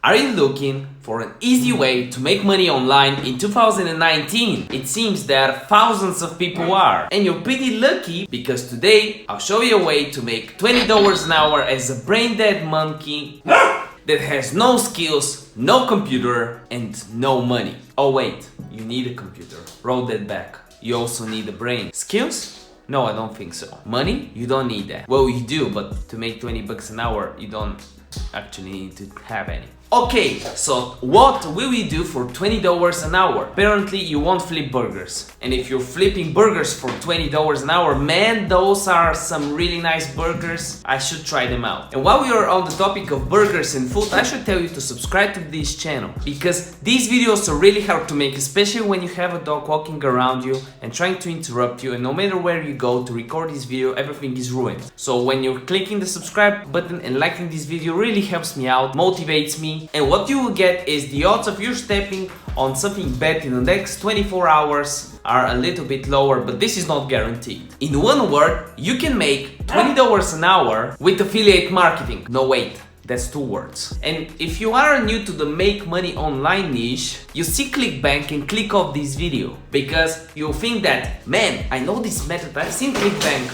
Are you looking for an easy way to make money online in 2019? It seems that thousands of people are. And you're pretty lucky because today I'll show you a way to make $20 an hour as a brain-dead monkey that has no skills, no computer, and no money. Oh wait, you need a computer. Roll that back. You also need a brain. Skills? No, I don't think so. Money? You don't need that. Well, you do, but to make 20 bucks an hour, you don't actually need to have any. Okay, so what will we do for $20 an hour? Apparently you won't flip burgers. And if you're flipping burgers for $20 an hour, man, those are some really nice burgers. I should try them out. And while we are on the topic of burgers and food, I should tell you to subscribe to this channel, because these videos are really hard to make, especially when you have a dog walking around you and trying to interrupt you, and no matter where you go to record this video, everything is ruined. So when you're clicking the subscribe button and liking this video really helps me out, motivates me. And what you will get is the odds of you stepping on something bad in the next 24 hours are a little bit lower, but this is not guaranteed. In one word, you can make $20 an hour with affiliate marketing. No, wait, that's two words. And if you are new to the make money online niche, you see ClickBank and click off this video because you'll think that, man, I know this method, I've seen ClickBank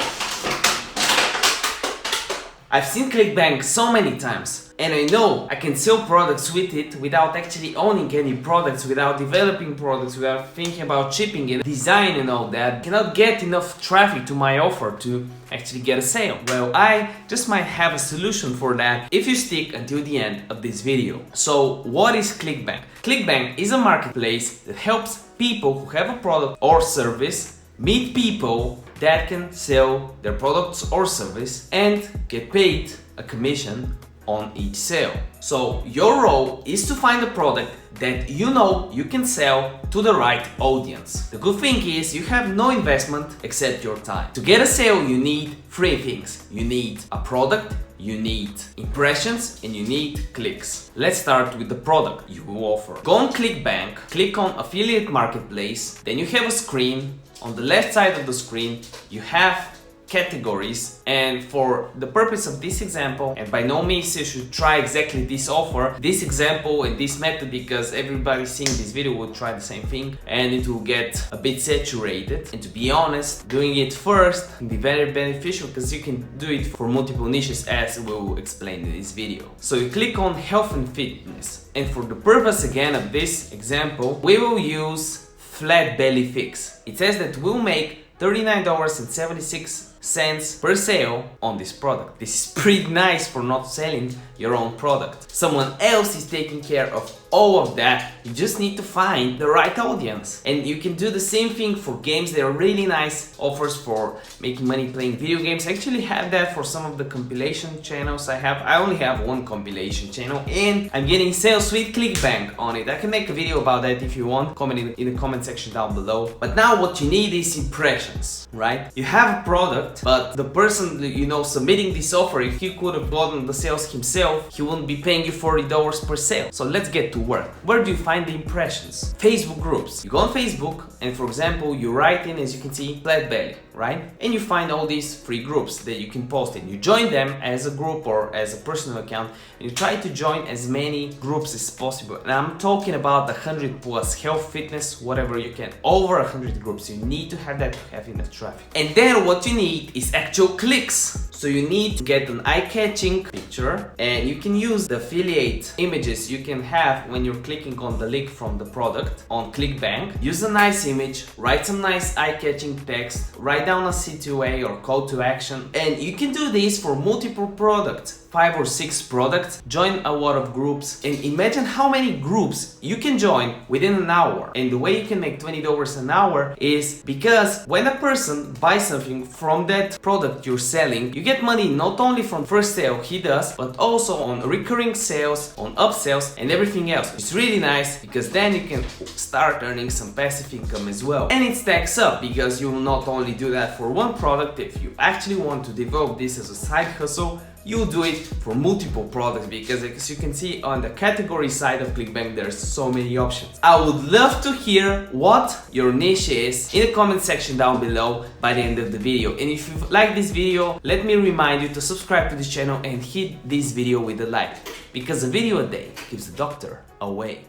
so many times. And I know I can sell products with it without actually owning any products, without developing products, without thinking about shipping and design and all that. I cannot get enough traffic to my offer to actually get a sale. Well, I just might have a solution for that if you stick until the end of this video. So what is ClickBank? ClickBank is a marketplace that helps people who have a product or service meet people that can sell their products or service and get paid a commission on each sale. So your role is to find a product that you know you can sell to the right audience. The good thing is you have no investment except your time. To get a sale, you need three things. You need a product, you need impressions, and you need clicks. Let's start with the product you will offer. Go on ClickBank, click on Affiliate Marketplace, then you have a screen. On the left side of the screen, you have categories, and for the purpose of this example, and by no means you should try exactly this offer, this example and this method, because everybody seeing this video will try the same thing and it will get a bit saturated. And to be honest, doing it first can be very beneficial because you can do it for multiple niches, as we'll explain in this video. So you click on health and fitness, and for the purpose again of this example, we will use flat belly fix. It says that we'll make $39.76 per sale on this product. This is pretty nice for not selling your own product. Someone else is taking care of all of that. You just need to find the right audience. And you can do the same thing for games. There are really nice offers for making money playing video games. I actually have that for some of the compilation channels I have. I only have one compilation channel and I'm getting sales with ClickBank on it. I can make a video about that if you want. Comment in the comment section down below. But now what you need is impressions, right? You have a product, but the person, you know, submitting this offer, if he could have gotten the sales himself, he wouldn't be paying you $40 per sale. So let's get to work. Where do you find the impressions? Facebook groups. You go on Facebook and, for example, you write in, as you can see, flat belly, right? And you find all these free groups that you can post in. You join them as a group or as a personal account, and you try to join as many groups as possible. And I'm talking about 100 plus, health, fitness, whatever you can. Over 100 groups. You need to have that to have enough traffic. And then what you need is actual clicks. So you need to get an eye-catching picture, and you can use the affiliate images you can have when you're clicking on the link from the product on ClickBank. Use a nice image, write some nice eye-catching text, write down a C2A or call to action, and you can do this for multiple products. 5 or 6 products, join a lot of groups, and imagine how many groups you can join within an hour. And the way you can make $20 an hour is because when a person buys something from that product you're selling, you get money not only from first sale he does, but also on recurring sales, on upsells, and everything else. It's really nice because then you can start earning some passive income as well. And it stacks up because you will not only do that for one product. If you actually want to develop this as a side hustle, you do it for multiple products, because as you can see on the category side of ClickBank, there's so many options. I would love to hear what your niche is in the comment section down below by the end of the video. And if you like this video, let me remind you to subscribe to this channel and hit this video with a like, because a video a day keeps the doctor away.